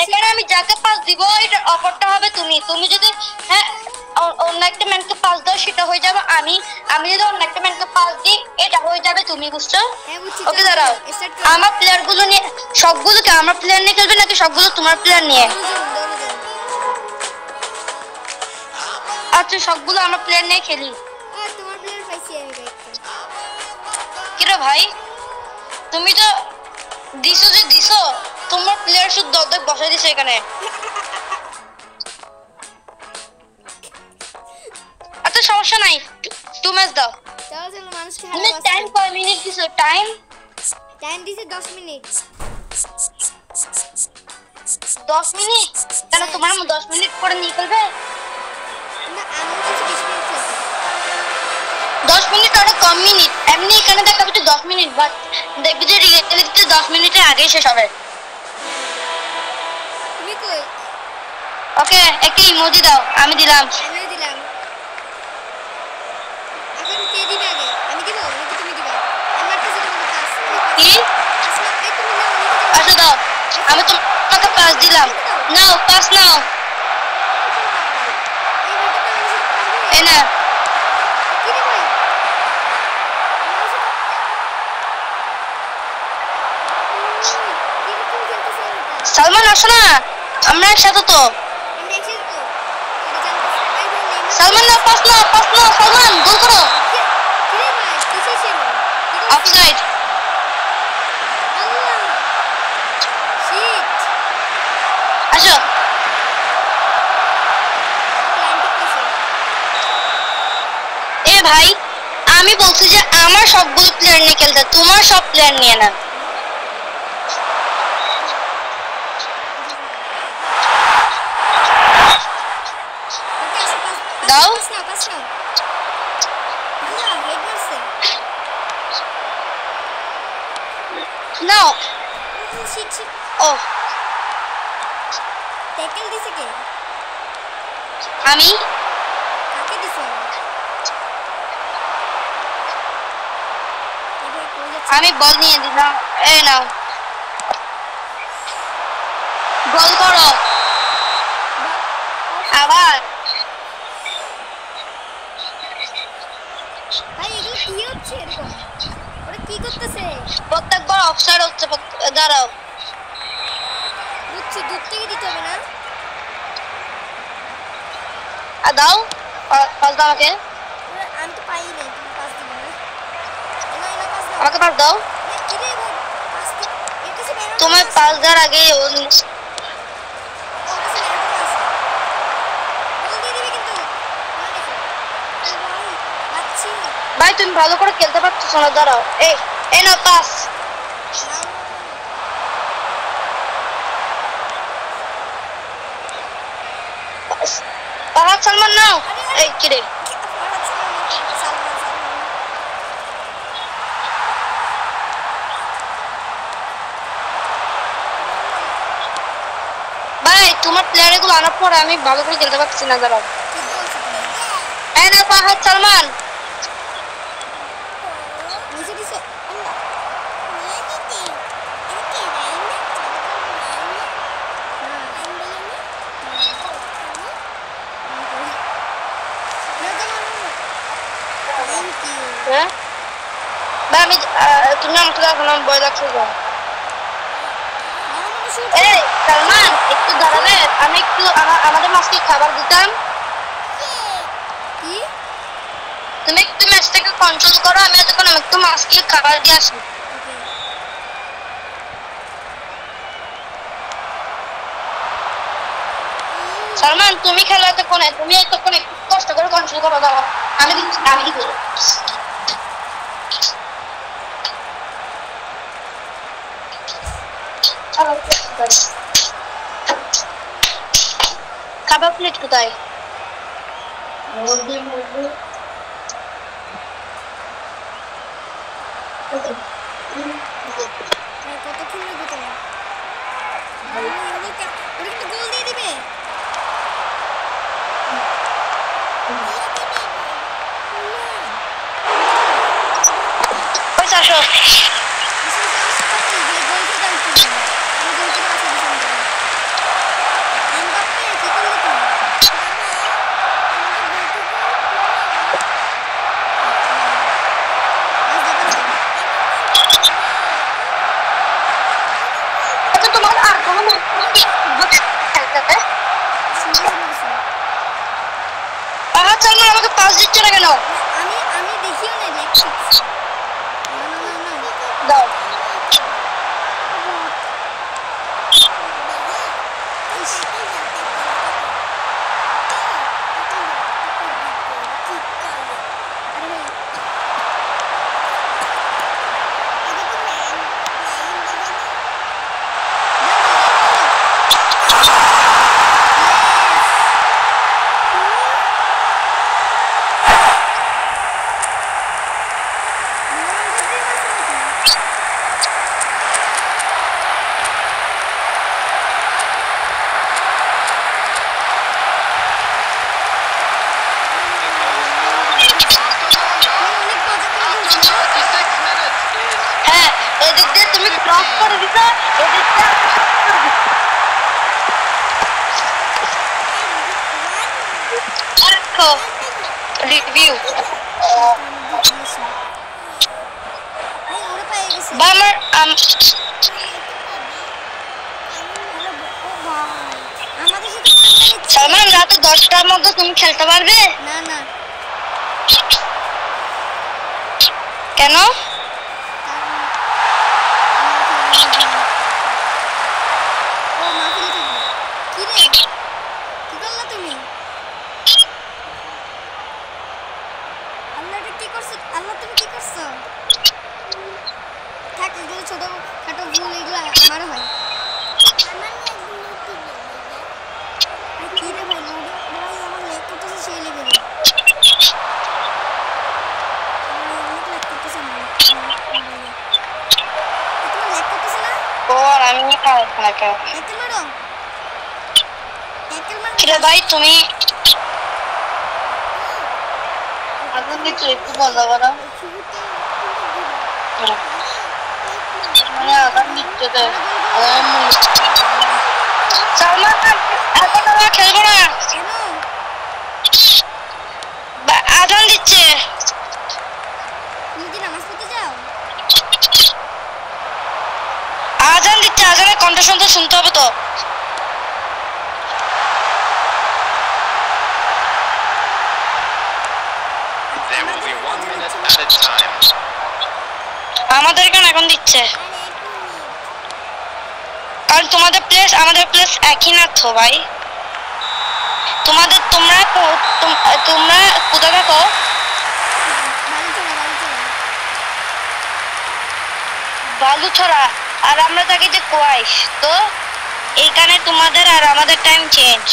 এখানে আমি যাকে পাস দিব এটা অপরটা হবে তুমি। তুমি যদি হ্যাঁ অন্য একটা ম্যানকে পাস দাও সেটা হয়ে যাবে আমি। আমি যদি অন্য একটা ম্যানকে পাস দিই এটা হয়ে যাবে তুমি, বুঝছো? ওকে দাঁড়াও, আমার প্লেয়ার গুলো নিয়ে সবগুলোকে আমার প্লেয়ার নিয়ে খেলবে নাকি সবগুলো তোমার প্লেয়ার নিয়ে? আচ্ছা সবগুলো আমার প্লেয়ার নিয়ে খেলি। কিরে ভাই তুমি তো দিছো যে দিছো, তোমার প্লেয়ার শুধু দরদর বসাই দিছে এখানে। আচ্ছা সমস্যা নাই, 2 ম্যাচ দাও। চলো চলো মানুষকে তুমি টাইম কয় মিনিট দিছো? টাইম দিছে 10 মিনিট। 10 মিনিট? কেন তোমার 10 মিনিট পরে নিয়ে ফেলবে? না আমি কিছু 20 মিনিট খেলছি। 10 মিনিট অনেক কম মিনিট। এমনি এখানে দেখাবে তো 10 মিনিট, বাট দেখবি যে রিয়েলিটিতে 10 মিনিটের আগেই শেষ হবে। তুমি কই? ওকে একটা ইমোজি দাও, আমি দিলাম। আমি দিলাম। এখন কে দিবে আগে? আমি দিব নাকি তুমি দিবা? আমার কাছে তোমাকে পাস। কি? আচ্ছা এই তুমি নাও। আচ্ছা দাও, আমি তোমাকে পাস দিলাম। নাও পাস নাও। এই না কি রে ভাই? সালমান আসো না, আমরা একসাথে তো। আমি একসাথে তো। এটা জানতে চাই ভাই নেইমার। সালমান না, পাস নাও সালমান, গোল করো। কি রে ভাই? কিসে ছিল? অফসাইড। আল্লাহ শিট। আসো। প্ল্যান্ট কইছে। এ ভাই আমি বলছি যে আমার সবগুলো প্লেয়ার নিয়ে খেলতে, তোমার সব প্লেয়ার নিয়ে না। দাও। পাস নাও। আল্লাহ হেড মারছে। নাও। শিট। ও ট্যাকল দিছে কে? আমি কাকে দিছে? এবার কই যাচ্ছে? আমি বল নিয়ে দিলাম। এই নাও, গোল করো আবার। ভাই এগুলো কি হচ্ছে এরকম? ওরা কি করতেছে? প্রত্যেকবার অফসাইড হচ্ছে। দাঁড়াও, বুঝছি দূর থেকে দিতে হবে না? দাও পাস দাও আমাকে। আমি তো পাই নাই, তুমি পাস দিবে না? এনা পাস দাও। আমাকে পাস দাও। কি রে ভাই? পাস তো এর কাছে বেরো। তোমার পাস দেওয়ার আগে ওর কাছে বেরো আছে। বল দিয়ে দিবে কিন্তু। না দেখো। ও ভাই পাচ্ছি। ভাই তুমি ভালো করে খেলতে পারছো না, দাঁড়াও। এই নাও পাস। পাহাড় সালমান নাও। এই কিরে ভাই তোমার প্লেয়ার গুলো আনার পর আমি ভালো করে খেলতে পারছি না, দাঁড়াও। এই না পাহাড় সালমান। নিচে দিছে। হ্যাঁ ভাই আমি তুমি আমাকে দেখো না, ভয় লাগছে। এই সালমান একটু দাঁড়াবে, আমি একটু আমাদের মাছকে খাবার দিতাম। কি? তুমি একটু ম্যাচটাকে কন্ট্রোল করো, আমি যখন একটু মাছকে খাবার দিয়ে আসি। সালমান তুমি খেলা এতক্ষণে, তুমি এতক্ষণ একটু কষ্ট করে কন্ট্রোল করো। দাও আমি কি করবো? খাবার প্লেট কোথায়? কতক্ষণ লাগবে তোমার? ওরা কিন্তু গোল দিয়ে দিবে। আসো। পাস দিচ্ছ না কেন? আমি দেখিও না লেখছি না দাও। হ্যাঁ, এদিক দিয়ে তুমি ক্রস করে দিছো, এদিক দিয়ে রিভিউ বামার সালমান রাতে 10টার মধ্যে তুমি খেলতে পারবে? না না কেন? ও মাফিলে থাকবে কি রে কি করলা তুমি আল্লাহ এটা কি করছো আল্লাহ তুমি কি করছো থাক এগুলো ছোট খাটো ভুল এগুলো আমারও হয় কি রে ভাই লুডো ভাই আমার লেগ করতেছে সেই লেভেলে অনেক লেগ করতেছে আমার তোমার লেগ করতেছে না ও আর আমি খাই না কেন? ট্যাকেল মারো ট্যাকেল মারো কিরে ভাই তুমি আগুন দিচ্ছ, একটু মজা করো। মানে আগুন দিচ্ছে তো সালমান এখন আমরা খেলবো না, কেন আজান দিচ্ছে। তুমি কি নামাজ পড়তে যাও আজান দিচ্ছে, আজানের কণ্ঠ শুনতে হবে তো। There will be 1 minute at a time. আমাদের কেন এখন দিচ্ছে? কারণ তোমাদের প্লেস আমাদের প্লেস একই না তো ভাই। তোমরা কোথায় থাকো? বালুছড়া, আর আমরা থাকি যে কোয়াইশ। তো এইখানে তোমাদের আর আমাদের time change.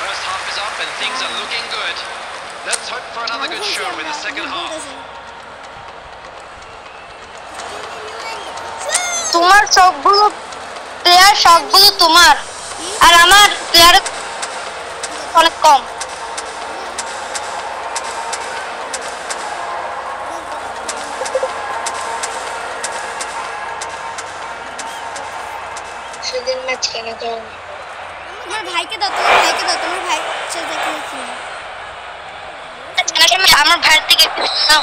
First half is up and things are looking good. Let's hope for another good show in the second half. তোমার সবগুলো প্লেয়ার তোমার, আর আমার প্লেয়ার অনেক কম। সেদিন ম্যাচ কেন তো তোমার ভাইকে দাও তোমার ভাই সাথে খেলছি আমার ভাইয়ের থেকে নাও।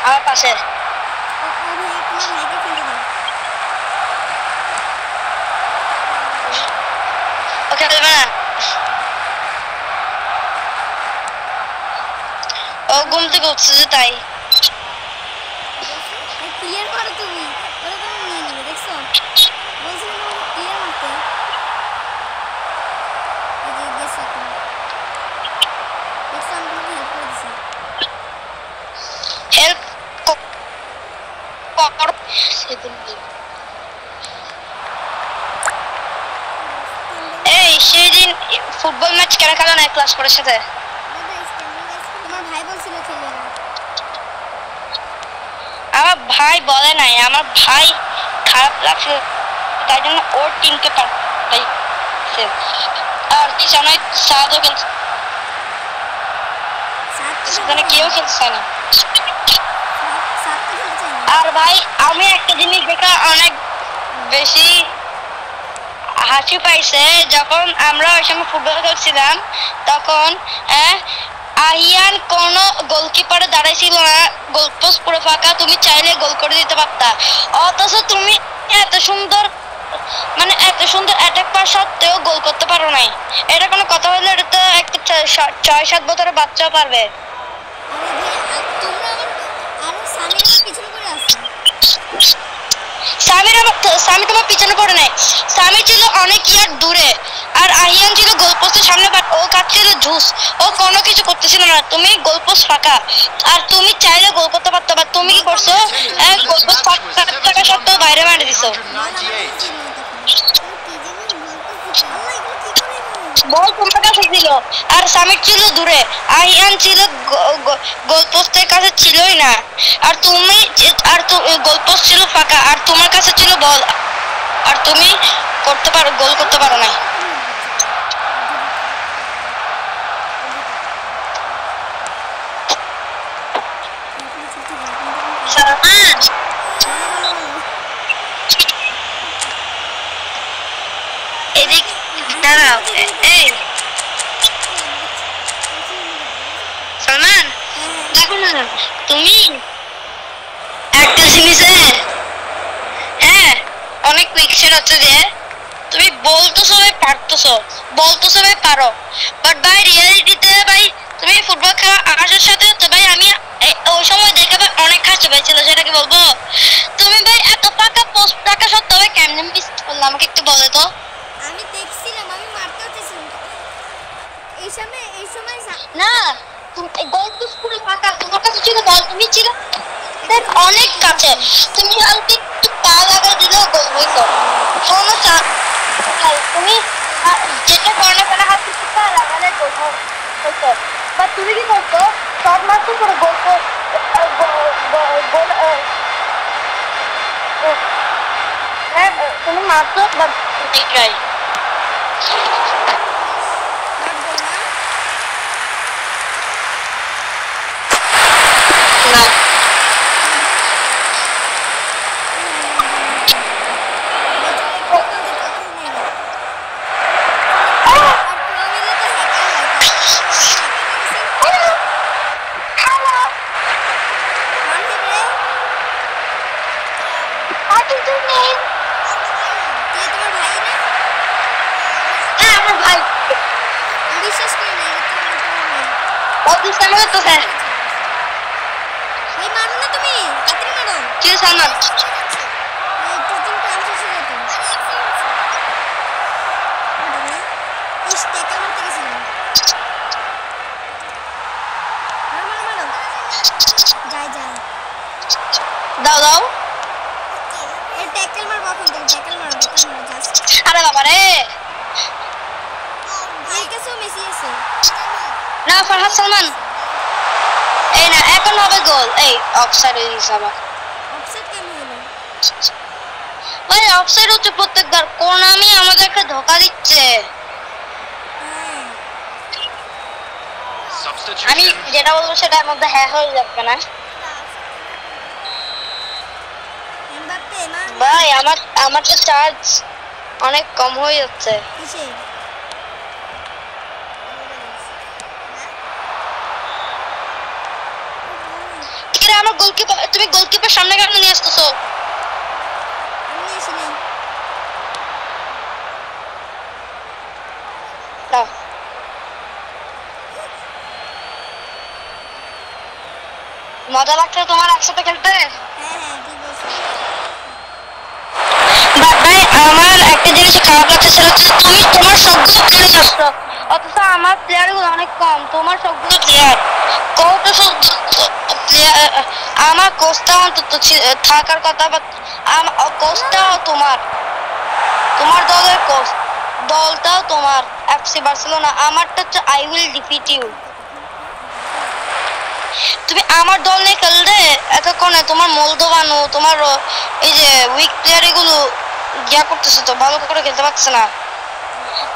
আমার পাশে ওকে দেবে না, ও ঘুম থেকে উঠছে যে তাই। ক্লিয়ার করো তুমি ওরা তুমি নিয়ে নেবে দেখছো বলছিলাম ক্লিয়ার মারতে এই যে গেছো এখন দেখছো আমি তোমাকে হেল্প করে দিছি হেল্প কর সেদিন। এই সেদিন ফুটবল ম্যাচ কেন খেলো না ক্লাস পড়ার সাথে? তোমার ভাই বলছিল খেলে না আমার ভাই বলে নাই, আমার ভাই খারাপ লাগছে তাই জন্য ওর টিমকে পাঠাইছে। আর কি জানাই সাদও খেলছে, সেখানে কেউ খেলছে না। আর ভাই আমি একটা জিনিস দেখা অনেক বেশি হাসি পাইছে, যখন আমরা ওই সময় ফুটবল খেলছিলাম তখন আহিয়ান কোন গোলকিপারে দাঁড়াইছিল না, গোলপোস্ট পুরো ফাঁকা, তুমি চাইলে গোল করে দিতে পারতা। অথচ তুমি এত সুন্দর মানে এত সুন্দর অ্যাটাক পাওয়া সত্ত্বেও গোল করতে পারো নাই, এটা কোনো কথা হলো? এটা তো একটা 6-7 বছরের বাচ্চাও পারবে। তোমরা আমার সামির আমার পিছনে করে আসো। সামি তোমার পিছনে পড়ে নাই, সামি ছিল অনেক ইয়ার দূরে আর আহিয়ান ছিল গোলপোস্টের সামনে, বাট ও কাটছিল ঝুস, ও কোনো কিছু করতেছিল না। তুমি গোলপোস্ট ফাঁকা আর তুমি চাইলে গোল করতে পারতো, বাট তুমি কি করছো? গোলপোস্ট ফাঁকা থাকা সত্ত্বেও বাইরে মারে দিছো। বল তোমার কাছে ছিল আর সামির ছিল দূরে, আহিয়ান ছিল গোলপোস্টের কাছে ছিলই না, আর তুমি গোলপোস্ট ছিল ফাঁকা আর তোমার কাছে ছিল বল, আর তুমি করতে পারো, গোল করতে পারো না। এদিক দাঁড়াও, এই সালমান দেখো না, তুমি একটা জিনিসে হ্যাঁ অনেক কুইক সেট হচ্ছে যে তুমি বলতেছো ভাই বলতেছো ভাই পারো, বাট ভাই রিয়েলিটিতে ভাই তুমি ফুটবল খেলা আকাশের সাথে হচ্ছে ভাই। আমি ওই সময় দেখে ভাই অনেক হাসি পাইছিল, সেটা কি বলবো? তুমি ভাই এত পাকা পোস্ট টাকা সত্ত্বেও ভাই কেমনে মিস করলে আমাকে একটু বলে তো। আমি দেখছিলাম, আমি মারতেও চাইছিলাম এই সময় না তুমি গোল পোস্ট পুরো ফাঁকা, তোমার কাছে ছিল বল, তুমি ছিল অনেক কাছে, তুমি হালকা একটু পা লাগা দিলেও গোল হইতো। কোনো চাপ তুমি যেটা কর্নার ফেলা হাত থেকে পা লাগালে গোল হইতো, বা তুমি কি করতো? সব মারতো পুরো গোল হ্যাঁ তুমি মারতো বা ট্রাই না। সালমান দাও দাও, আরে বাবা রে, না ফারহাদ সালমান, এই না এখন হবে গোল। এই অফসাইড হয়ে গেছে আবার। ভাই অফসাইড হচ্ছে প্রত্যেকবার, কোন আমি আমাদেরকে ধোকা দিচ্ছে। আমি যেটা বলবো সেটার মধ্যে হ্যাঁ হয়ে যাবে না ভাই, আমার তো চার্জ অনেক কম হয়ে যাচ্ছে। আমার গোলকিপার, তুমি গোলকিপার সামনে কেন নিয়ে আসতেছো? মজা লাগছে তোমার একসাথে খেলতে? ভাই আমার একটা জিনিস খারাপ লাগছে, সেটা হচ্ছে তুমি তোমার সবগুলো প্লেয়ার আসছো, অথচ আমার প্লেয়ার গুলো অনেক কম। তোমার সবগুলো প্লেয়ার কত প্লেয়ার, আমার কোচটা অন্তত থাকার কথা, বা কোচটাও তোমার দলের কোচ, দলটাও তোমার এফসি বার্সেলোনা। আমারটা হচ্ছে আই উইল ডিফিট ইউ। তুমি আমার দল নিয়ে খেললে এতক্ষণে তোমার মোলদোভানো, তোমার এই যে উইক প্লেয়ার এগুলো ইয়া করতেছে, তো ভালো করে খেলতে পারছে না।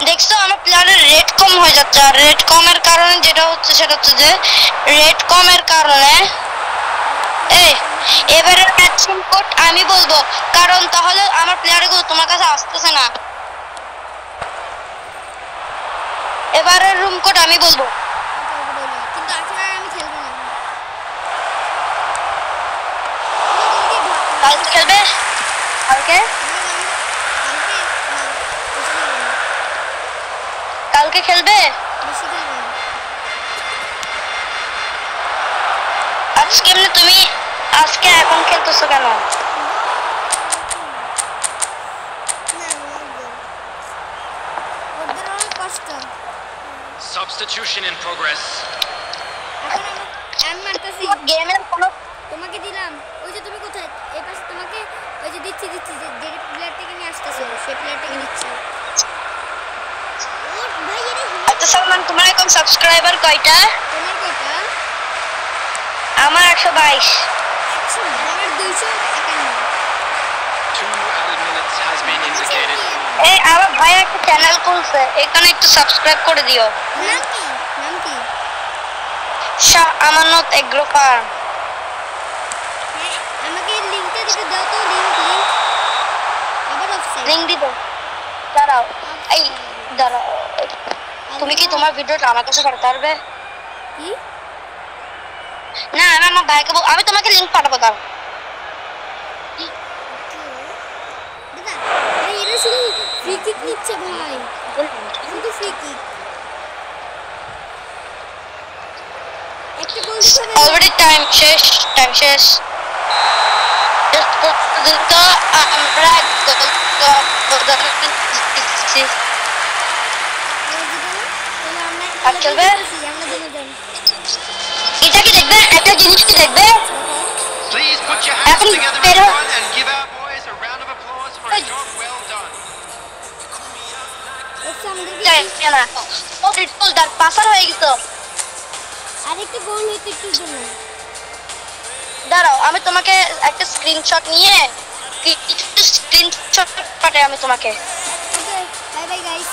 দেখছো আমার প্লেয়ারের রেট কম হয়ে যাচ্ছে, আর রেট কমের কারণে যেটা হচ্ছে সেটা হচ্ছে যে রেট কমের কারণে এবারে ম্যাচিং কোড আমি বলবো, কারণ তাহলে আমার প্লেয়ারগুলো তোমার কাছে আসতেছে না। এবারের রুম কোড আমি বলবো, কালকে খেলবে, কালকে কালকে খেলবে? বেশি খেলবো না। আজকে এমনি তুমি আজকে এখন খেলতেছো কেন? না লাগবে। ওদের অনেক কষ্ট। Substitution in progress. এখন আমি মারতেছি। গেমের কোনো তোমাকে দিলাম। ওই যে তুমি কোথায়? এই পাশে তোমাকে ওই যে দিচ্ছি যে প্লেয়ারটাকে নিয়ে আসতেছো সেই প্লেয়ারটাকে নিচ্ছে। ও ভাই এটা আচ্ছা সালমান, তোমার এখন সাবস্ক্রাইবার কয়টা? তোমার কয়টা? আমার 122। আমার 251। 2 added minutes has been indicated. এই আমার ভাই একটা চ্যানেল খুলছে, এখানে একটু সাবস্ক্রাইব করে দিও। নাম কি? নাম কি? Shah Amanat agro farm. হ্যাঁ, আমাকে লিংকটা দিতে দাও তো লিংক আবার অফসাইড। লিংক দিব, দাঁড়াও। এই দাঁড়াও, তুমি কি তোমার ভিডিওটা আমার কাছে পাঠাতে পারবে? কি? না আমি আমার ভাইকে আমি তোমাকে লিংক পাঠাবো। দাও দাদা ভাই এরা শুধু ফ্রি কিক নিচ্ছে ভাই, শুধু ফ্রি কিক। একটা গোল দিতে হবে। অলরেডি টাইম শেষ। তো আমরা আর চলবে? এটা কি দেখবে? একটা জিনিস কি দেখবে? Please put your hands Apple, together pero- everyone and give our boys a round of applause for a job well done. পাসার হয়ে গেছে। আরেকটা গোল হইতে একটু জন্য। দাঁড়াও আমি তোমাকে একটা স্ক্রিনশট নিয়ে স্ক্রিনশট পাঠাই আমি তোমাকে। Okay bye bye guys.